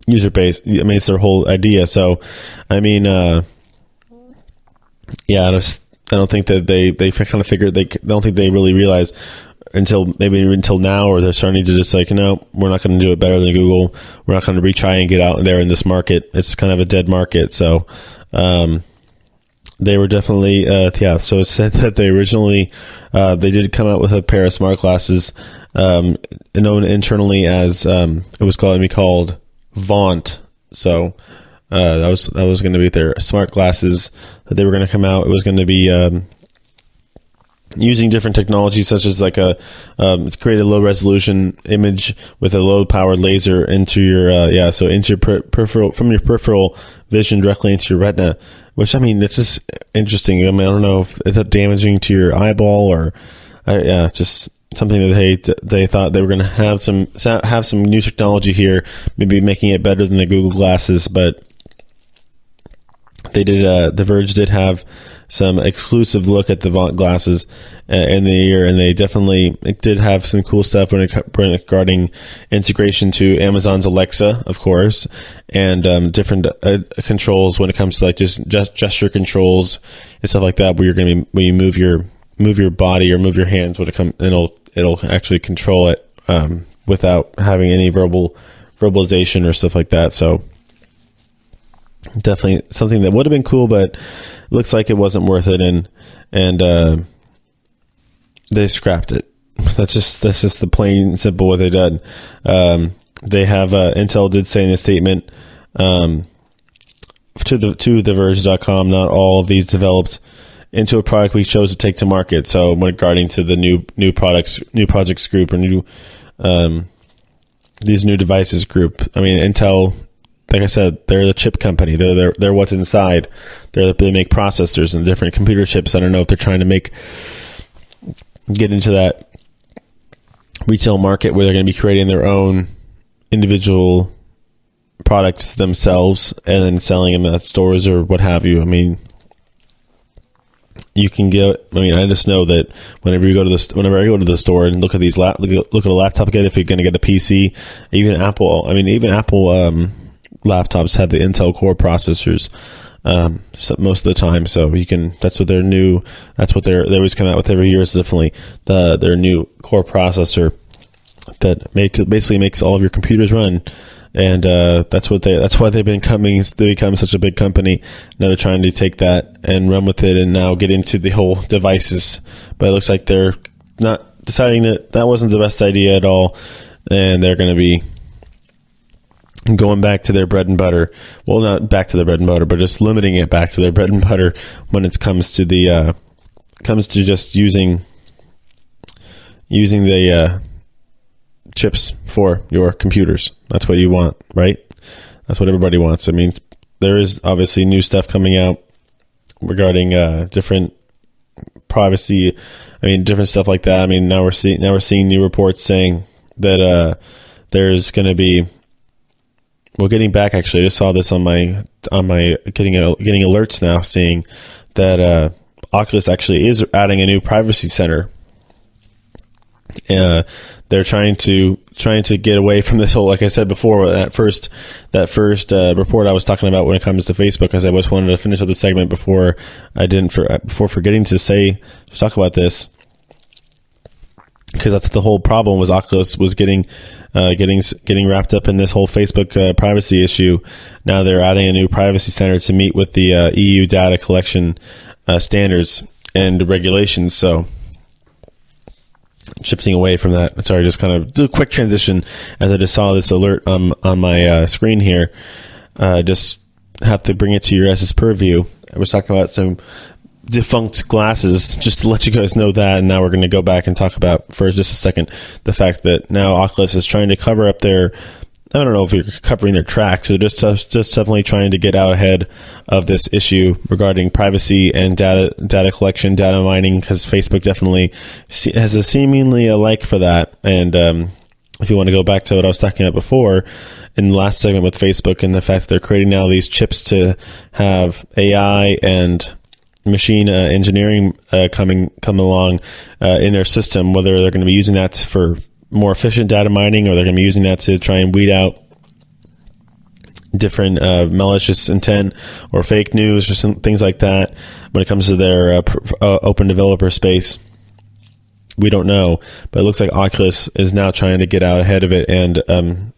user base. I mean, it's their whole idea. So, I mean, yeah, I don't think that they kind of figured, I don't think they really realized until now, or they're starting to just like, no, we're not going to do it better than Google. We're not going to retry and get out there in this market. It's kind of a dead market. So, they were definitely, so it said that they originally, they did come out with a pair of smart glasses, known internally as, it was called Vaunt. So, That was going to be their smart glasses that they were going to come out. It was going to be using different technologies such as like create a low resolution image with a low powered laser into your into your peripheral, from your peripheral vision directly into your retina. Which, I mean, it's just interesting. I mean, I don't know if it's damaging to your eyeball or just something that they thought they were going to have some new technology here, maybe making it better than the Google glasses, but they did. The Verge did have some exclusive look at the glasses in the year, and they definitely did have some cool stuff regarding integration to Amazon's Alexa, of course, and different controls when it comes to like just gesture controls and stuff like that, where you move your body or move your hands when it comes, and it'll actually control it without having any verbalization or stuff like that. So definitely something that would have been cool, but looks like it wasn't worth it, and they scrapped it. That's just the plain and simple what they did. They have Intel did say in a statement to TheVerge.com, not all of these developed into a product we chose to take to market. So regarding to the new projects group, or these new devices group, I mean, Intel, like I said, they're the chip company. They're what's inside. They make processors and different computer chips. I don't know if they're trying to get into that retail market where they're going to be creating their own individual products themselves and then selling them at stores or what have you. I mean, you can get. I mean, I just know that whenever I go to the store and look at these look at a laptop again, if you're going to get a PC, even Apple laptops have the Intel Core processors most of the time, so you can. That's what they're new. That's what they always come out with every year. Is definitely their new Core processor that basically makes all of your computers run, and that's why they've become such a big company. Now they're trying to take that and run with it, and now get into the whole devices. But it looks like they're not deciding that wasn't the best idea at all, and they're going to be going back to their bread and butter. Well, not back to their bread and butter, but just limiting it back to their bread and butter when it comes to just using the chips for your computers. That's what you want, right? That's what everybody wants. I mean, there is obviously new stuff coming out regarding different privacy. I mean, different stuff like that. I mean, now we're seeing new reports saying that there's going to be. Well, getting back, actually, I just saw this on my getting alerts now, seeing that Oculus actually is adding a new privacy center. They're trying to get away from this whole, like I said before, that first report I was talking about when it comes to Facebook, because I just wanted to finish up the segment before forgetting to talk about this. Because that's the whole problem, was Oculus was getting wrapped up in this whole Facebook privacy issue. Now they're adding a new privacy center to meet with the EU data collection standards and regulations. So shifting away from that. Sorry, just kind of do a quick transition as I just saw this alert on my screen here. Just have to bring it to your guys' purview. I was talking about some defunct glasses, just to let you guys know that, and now we're going to go back and talk about for just a second the fact that now Oculus is trying to cover up I don't know if you're covering their tracks, so just definitely trying to get out ahead of this issue regarding privacy and data collection, data mining, because Facebook definitely has a seemingly a like for that. And if you want to go back to what I was talking about before in the last segment with Facebook, and the fact that they're creating now these chips to have AI and machine engineering come along in their system, whether they're going to be using that for more efficient data mining, or they're going to be using that to try and weed out different malicious intent or fake news or some things like that. When it comes to their open developer space, we don't know, but it looks like Oculus is now trying to get out ahead of it and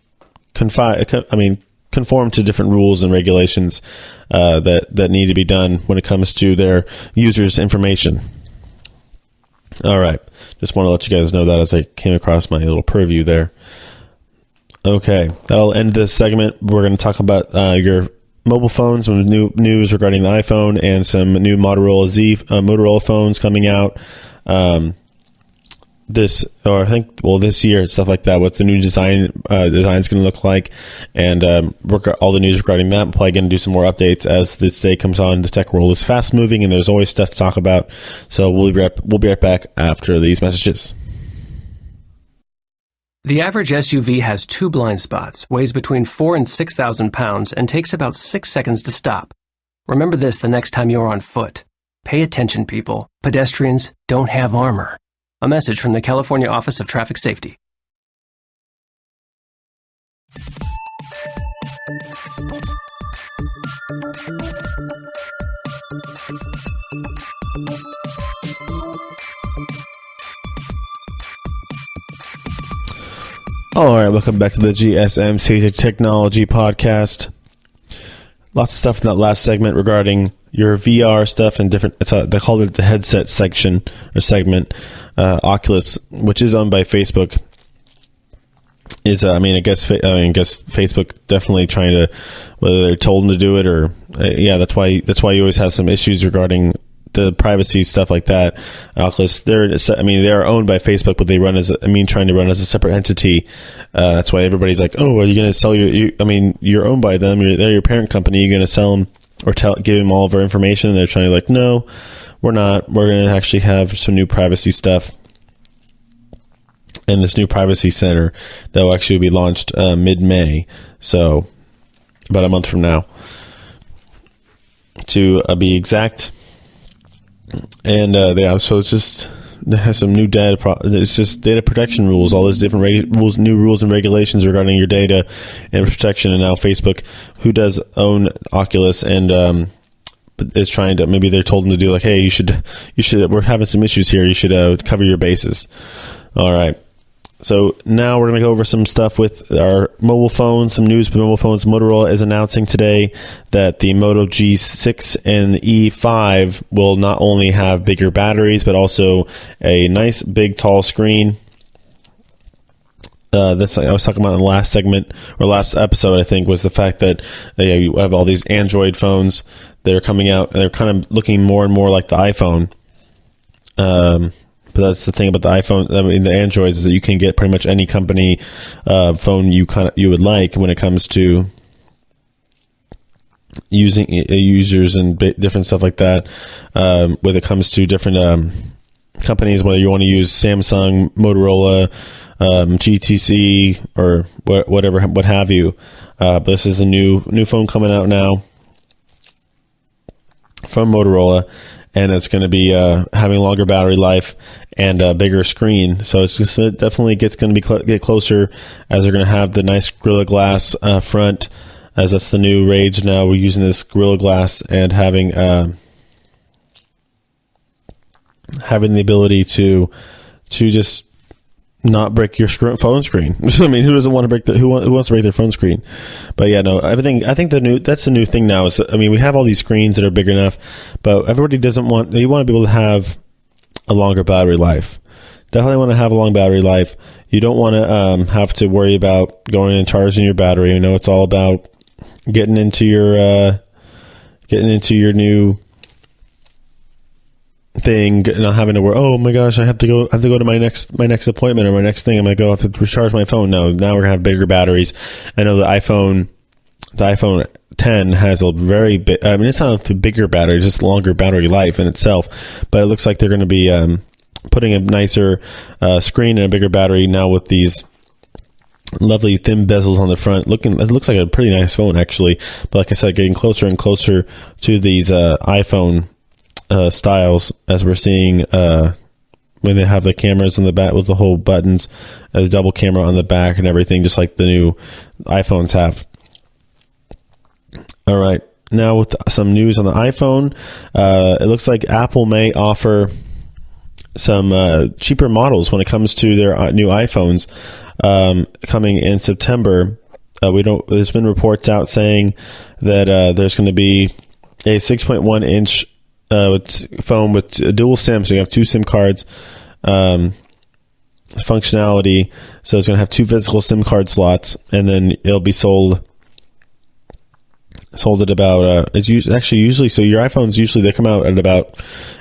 conform to different rules and regulations that need to be done when it comes to their users' information. All right. Just want to let you guys know that as I came across my little preview there. Okay. That'll end this segment. We're going to talk about your mobile phones, some new news regarding the iPhone, and some new Motorola phones coming out. This year, stuff like that, what the new design is going to look like, and all the news regarding that. We're probably going to do some more updates as this day comes on. The tech world is fast moving, and there's always stuff to talk about. So we'll be right back after these messages. The average SUV has 2 blind spots, weighs between 4,000 and 6,000 pounds, and takes about 6 seconds to stop. Remember this the next time you're on foot. Pay attention, people. Pedestrians don't have armor. A message from the California Office of Traffic Safety. All right, welcome back to the GSMC Technology Podcast. Lots of stuff in that last segment regarding your VR stuff and different. They call it the headset section or segment. Oculus, which is owned by Facebook, is I guess Facebook definitely trying to, whether they're told them to do it or that's why you always have some issues regarding the privacy stuff like that. Oculus, they are owned by Facebook, but they trying to run as a separate entity. That's why everybody's like, oh, are you going to sell you're owned by them. They're your parent company. You're going to sell them or give them all of our information. And they're trying to no, we're not. We're going to actually have some new privacy stuff. And this new privacy center that will actually be launched mid-May. So about a month from now, to be exact. And so it's just, they have some new data. It's just data protection rules, all these different new rules and regulations regarding your data and protection. And now Facebook, who does own Oculus and is trying to, maybe they're told them to do hey, you should. We're having some issues here. You should cover your bases. All right. So now we're going to go over some stuff with our mobile phones, some news with mobile phones. Motorola is announcing today that the Moto G6 and the E5 will not only have bigger batteries, but also a nice, big, tall screen. That's I was talking about in the last segment or last episode, I think, was the fact that you have all these Android phones that are coming out, and they're kind of looking more and more like the iPhone. But that's the thing about the iPhone. The Androids is that you can get pretty much any company phone you would like when it comes to using users and different stuff like that. When it comes to different companies, whether you want to use Samsung, Motorola, GTC, or whatever, what have you. But this is a new phone coming out now from Motorola. And it's going to be having longer battery life and a bigger screen. So it's just definitely going to get closer, as they're going to have the nice Gorilla Glass front, as that's the new rage now. We're using this Gorilla Glass and having the ability to just not break your phone screen. I mean, who doesn't want to break who wants to break their phone screen? But yeah, no, everything. I think that's the new thing now. Is, we have all these screens that are big enough, but everybody doesn't want. You want to be able to have a longer battery life. Definitely want to have a long battery life. You don't want to have to worry about going and charging your battery. It's all about getting into your new thing, not having to worry, oh my gosh, I have to go to my next appointment or my next thing. I'm gonna go have to recharge my phone. No, now we're gonna have bigger batteries. I know the iPhone 10 has a very big, it's not a bigger battery, just longer battery life in itself, but it looks like they're going to be putting a nicer screen and a bigger battery now with these lovely thin bezels on the front. It looks like a pretty nice phone, actually. But like I said, getting closer and closer to these iPhone styles, as we're seeing when they have the cameras in the back with the whole buttons, the double camera on the back and everything, just like the new iPhones have. All right, now with some news on the iPhone, it looks like Apple may offer some cheaper models when it comes to their new iPhones coming in September. There's been reports out saying that there's going to be a 6.1 inch phone with a dual SIM, so you have two SIM cards functionality. So it's going to have two physical SIM card slots, and then it'll be sold sold at about usually so your iPhones usually they come out at about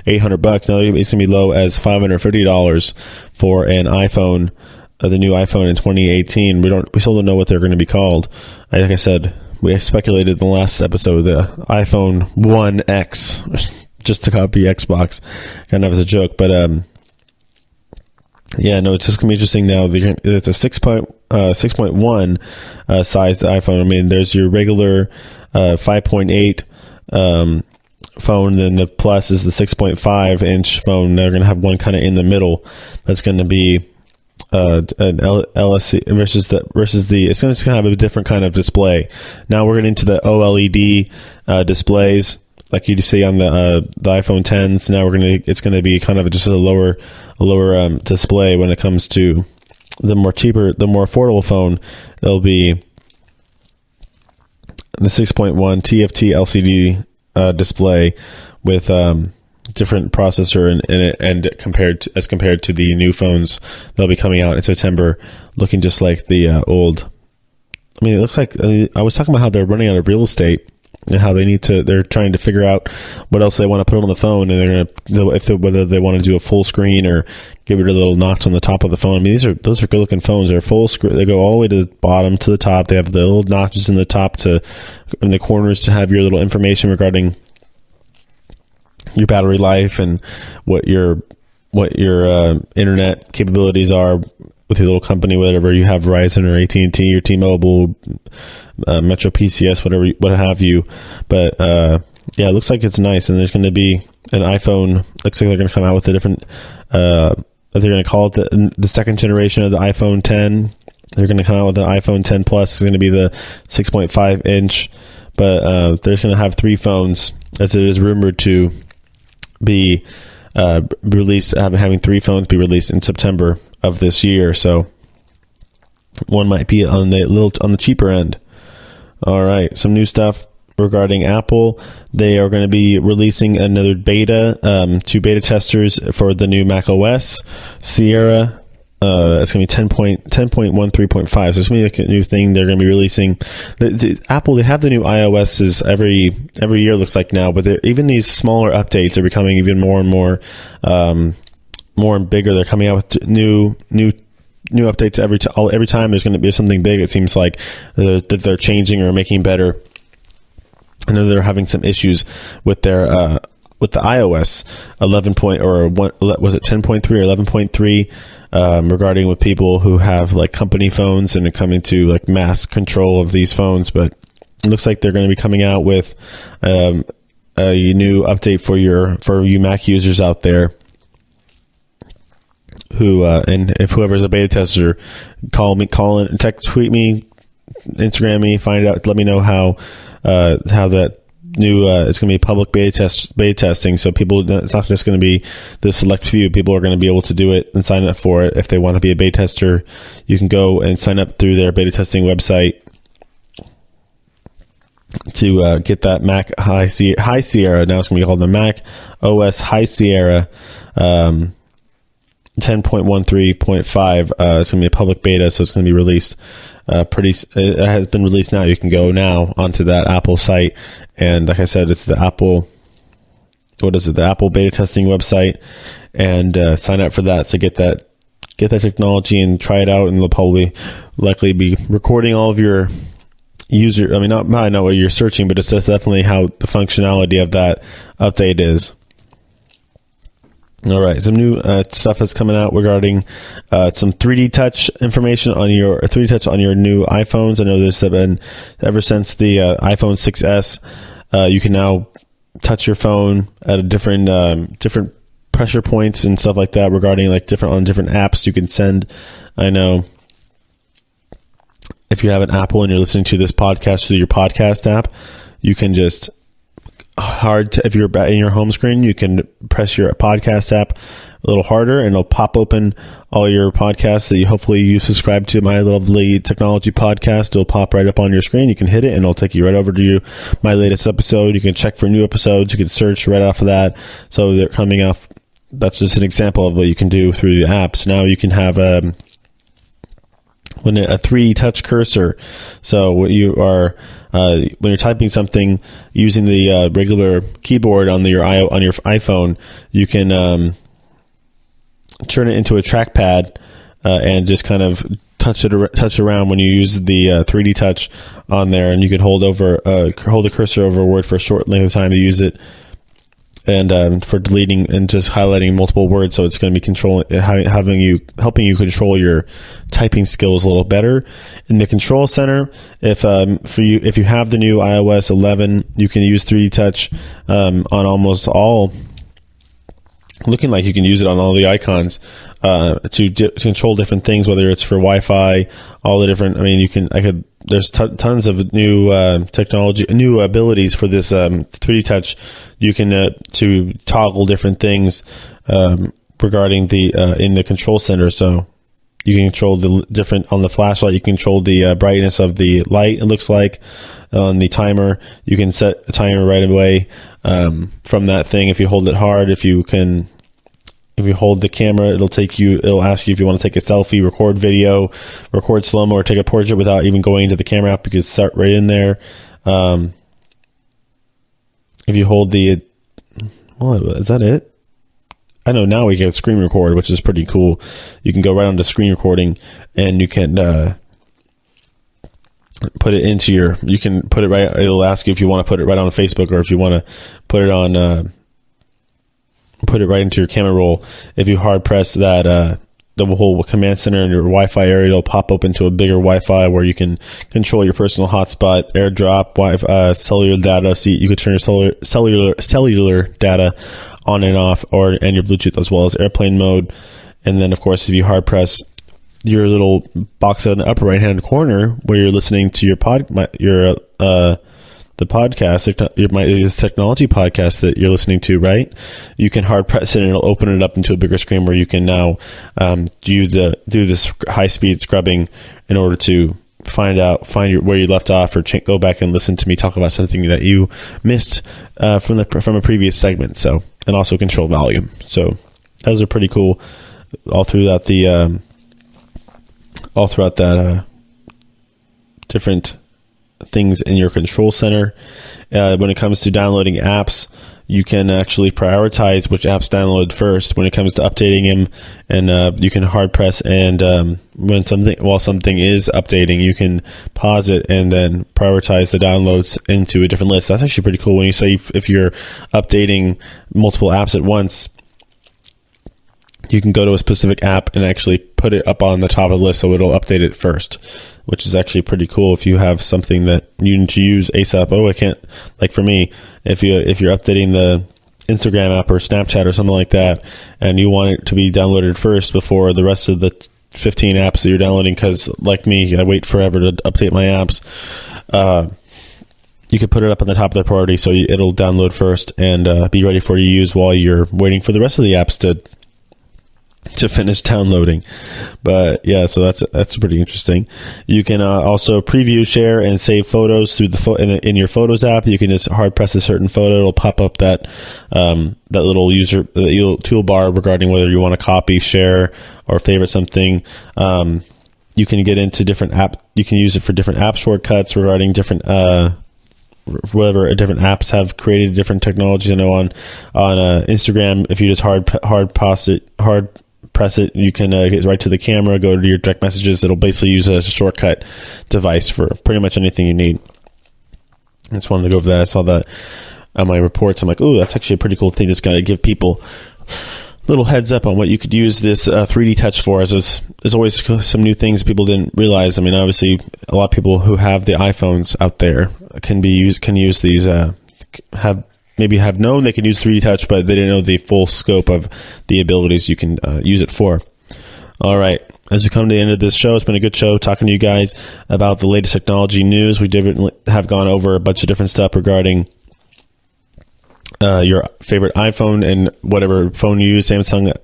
$800. Now it's gonna be low as $550 for an iPhone, the new iPhone in 2018. We still don't know what they're going to be called. Like I said, we speculated in the last episode the iPhone 1X, just to copy Xbox, kind of as a joke. But yeah, no, it's just gonna be interesting now. It's a 6.1 sized iPhone. I mean, there's your regular 5.8 phone, then the Plus is the 6.5 inch phone. They're going to have one kind of in the middle. That's going to be an LSC versus the. It's going to have a different kind of display. Now we're getting into the OLED displays, like you see on the iPhone 10s. Now it's going to be kind of just a lower display when it comes to the more affordable phone. It'll be the 6.1 TFT LCD display with different processor in it, and compared to the new phones that'll be coming out in September, looking just like the old. I mean, it looks like I was talking about how they're running out of real estate and how they're trying to figure out what else they want to put on the phone, and whether they want to do a full screen or get rid of the little notch on the top of the phone. I mean, those are good looking phones. They're full screen. They go all the way to the bottom to the top. They have the little notches in the top in the corners to have your little information regarding your battery life and what your internet capabilities are with your little company, whatever you have, Verizon or AT&T or T-Mobile, Metro PCS, what have you. But yeah, it looks like it's nice. And there's going to be an iPhone. Looks like they're going to come out with a different. They're going to call it the second generation of the iPhone 10. They're going to come out with an iPhone 10 Plus. It's going to be the 6.5 inch. But they're going to have three phones, as it is rumored to be released. Having three phones be released in September of this year. So one might be on the cheaper end. All right, some new stuff regarding Apple. They are going to be releasing another beta to beta testers for the new Mac OS Sierra. It's going to be 10.13.5. So it's going to be like a new thing they're going to be releasing. Apple, they have the new iOSs every year, looks like now, but even these smaller updates are becoming even more and more and bigger. They're coming out with new updates every time. There's going to be something big. It seems like that they're changing or making better. I know they're having some issues with their with the iOS 11 point, or was it 10.3 or 11.3, regarding with people who have like company phones and are coming to like mass control of these phones. But it looks like they're going to be coming out with a new update for you Mac users out there. Who and if whoever's a beta tester, call in, text, tweet me, Instagram me, find out, let me know how that new it's going to be public beta testing. So people, it's not just going to be the select few. People are going to be able to do it and sign up for it. If they want to be a beta tester, you can go and sign up through their beta testing website to get that Mac High Sierra. Now it's going to be called the Mac OS High Sierra 10.13.5. It's going to be a public beta, so it's going to be released it has been released now. You can go now onto that Apple site, and like I said, it's the Apple beta testing website, and sign up for that. So get that technology and try it out, and they'll likely be recording all of your user. I mean, not what you're searching, but it's definitely how the functionality of that update is. All right, some new stuff that's coming out regarding some 3D touch information on your 3D touch on your new iPhones. I know there's been ever since the iPhone 6s. You can now touch your phone at a different pressure points and stuff like that regarding like different apps you can send. I know if you have an Apple and you're listening to this podcast through your podcast app, you can just if you're in your home screen, you can press your podcast app a little harder, and it'll pop open all your podcasts that hopefully you subscribe to. My Lovely Technology Podcast, it'll pop right up on your screen. You can hit it, and it'll take you right over to my latest episode. You can check for new episodes. You can search right off of that. So they're coming off. That's just an example of what you can do through the apps. Now you can have when a 3D touch cursor. So when you are when you're typing something using the regular keyboard on your iPhone, you can turn it into a trackpad and just kind of touch around when you use the 3D touch on there, and you can hold the cursor over a word for a short length of time to use it, and for deleting and just highlighting multiple words. So it's going to be helping you control your typing skills a little better. In the control center, if you have the new iOS 11, you can use 3D touch on almost all. Looking like you can use it on all the icons to control different things, whether it's for Wi-Fi, all the different. I mean, there's tons of new technology, new abilities for this 3D touch. You can to toggle different things regarding the in the control center. So you can control the different on the flashlight. You can control the brightness of the light. It looks like on the timer, you can set a timer right away from that thing. If you hold it hard, if you hold the camera, it'll ask you if you want to take a selfie, record video, record slow-mo, or take a portrait without even going into the camera app. You can start right in there. If you hold is that it? I know now we can screen record, which is pretty cool. You can go right onto screen recording, and you can put it into you can put it right. It'll ask you if you want to put it right on Facebook, or if you want to put it on, put it right into your camera roll. If you hard press that, the whole command center in your Wi-Fi area, it'll pop open to a bigger Wi-Fi where you can control your personal hotspot, AirDrop, Wi-Fi, cellular data. So you could turn your cellular data on and off, and your Bluetooth, as well as airplane mode. And then, of course, if you hard press your little box in the upper right hand corner where you're listening to the podcast, my technology podcast that you're listening to, right? You can hard press it and it'll open it up into a bigger screen where you can now do this high speed scrubbing in order to find where you left off, or go back and listen to me talk about something that you missed from a previous segment. So, and also control volume. So those are pretty cool all throughout that different things in your control center. When it comes to downloading apps, you can actually prioritize which apps download first when it comes to updating them, and you can hard press, and while something is updating, you can pause it and then prioritize the downloads into a different list. That's actually pretty cool. When you say if you're updating multiple apps at once, you can go to a specific app and actually put it up on the top of the list, so it'll update it first, which is actually pretty cool if you have something that you need to use ASAP. Oh, I can't, like for me, if you're updating the Instagram app or Snapchat or something like that, and you want it to be downloaded first before the rest of the 15 apps that you're downloading, because like me, I wait forever to update my apps, you could put it up on the top of the priority, so it'll download first and be ready for you to use while you're waiting for the rest of the apps to finish downloading. But yeah, so that's pretty interesting. You can also preview, share, and save photos through in your Photos app. You can just hard press a certain photo, it'll pop up that little toolbar regarding whether you want to copy, share, or favorite something. You can get into different you can use it for different app shortcuts regarding different whatever different apps have created different technologies. I know on Instagram, if you just hard press it, you can get right to the camera, go to your direct messages. It'll basically use a shortcut device for pretty much anything you need. I just wanted to go over that. I saw that on my reports. I'm like, oh, that's actually a pretty cool thing. Just got to give people little heads up on what you could use this 3D touch for, as there's always some new things people didn't realize. I mean, obviously, a lot of people who have the iPhones out there can use these, have known they can use 3D touch, but they didn't know the full scope of the abilities you can use it for. All right. As we come to the end of this show, it's been a good show talking to you guys about the latest technology news. We have gone over a bunch of different stuff regarding your favorite iPhone and whatever phone you use. Samsung,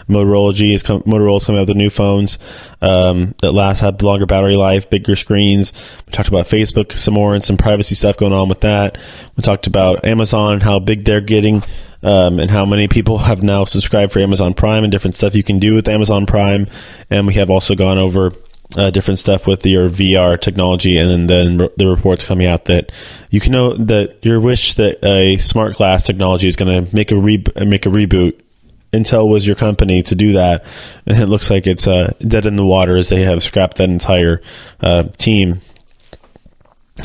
Motorola's coming out with the new phones that have longer battery life, bigger screens. We talked about Facebook some more and some privacy stuff going on with that. We talked about Amazon, how big they're getting, and how many people have now subscribed for Amazon Prime and different stuff you can do with Amazon Prime. And we have also gone over different stuff with your VR technology, and then the reports coming out that you can know that your wish that a smart glass technology is going to make a reboot. Intel was your company to do that, and it looks like it's dead in the water as they have scrapped that entire team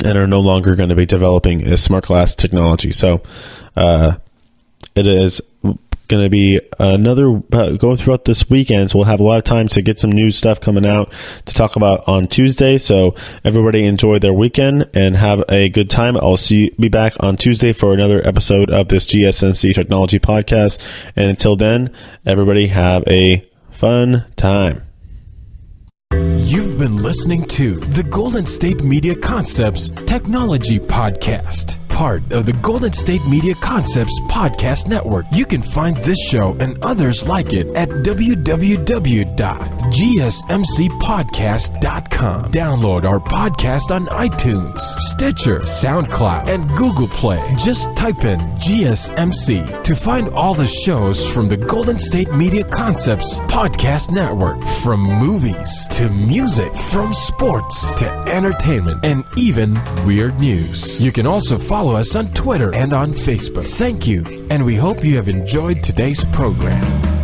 and are no longer going to be developing a smart glass technology. So it is going to be another go throughout this weekend, so we'll have a lot of time to get some new stuff coming out to talk about on Tuesday. So everybody enjoy their weekend and have a good time. I'll be back on Tuesday for another episode of this GSMC Technology Podcast, and until then, everybody have a fun time. You've been listening to the Golden State Media Concepts Technology Podcast, part of the Golden State Media Concepts Podcast Network. You can find this show and others like it at www.gsmcpodcast.com. Download our podcast on iTunes, Stitcher, SoundCloud, and Google Play. Just type in GSMC to find all the shows from the Golden State Media Concepts Podcast Network, from movies to music, from sports to entertainment, and even weird news. You can also follow us on Twitter and on Facebook. Thank you, and we hope you have enjoyed today's program.